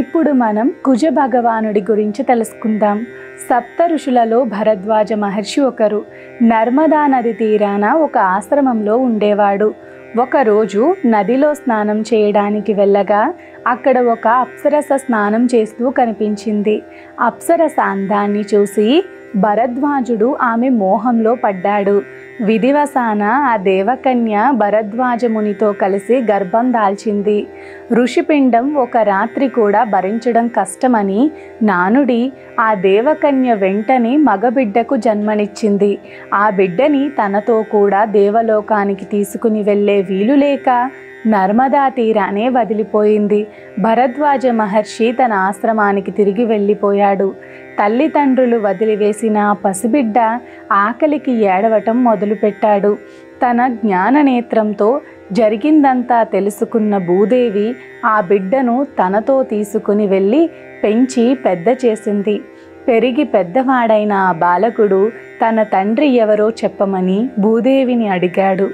ఇప్పుడు మనం కుజ భగవానుడి గురించి తెలుసుకుందాం. సప్త ఋషులలో భరద్వాజ మహర్షి ఒకరు. నర్మదా నది తీరాన ఒక ఆశ్రమంలో ఉండేవాడు. ఒకరోజు నదిలో స్నానం చేయడానికి వెళ్ళగా అక్కడ ఒక అప్సరస స్నానం చేస్తూ కనిపించింది. అప్సరస అందాన్ని చూసి భరద్వాజుడు ఆమె మోహంలో పడ్డాడు. విధివశాన ఆ దేవకన్య భరద్వాజ మునితో కలిసి గర్భం దాల్చింది. ఋషిపిండం ఒక రాత్రి కూడా భరించడం కష్టమని నానుడి ఆ దేవకన్య వెంటనే మగబిడ్డకు జన్మనిచ్చింది. ఆ బిడ్డని తనతో కూడా దేవలోకానికి తీసుకుని వెళ్ళే వీలు లేక నర్మదా తీరానే వదిలిపోయింది. భరద్వాజ మహర్షి తన ఆశ్రమానికి తిరిగి వెళ్ళిపోయాడు. తల్లిదండ్రులు వదిలివేసిన ఆ పసిబిడ్డ ఆకలికి ఏడవటం మొదలుపెట్టాడు. తన జ్ఞాననేత్రంతో జరిగిందంతా తెలుసుకున్న భూదేవి ఆ బిడ్డను తనతో తీసుకుని వెళ్ళి పెంచి పెద్ద చేసింది. పెరిగి పెద్దవాడైన ఆ బాలకుడు తన తండ్రి ఎవరో చెప్పమని భూదేవిని అడిగాడు.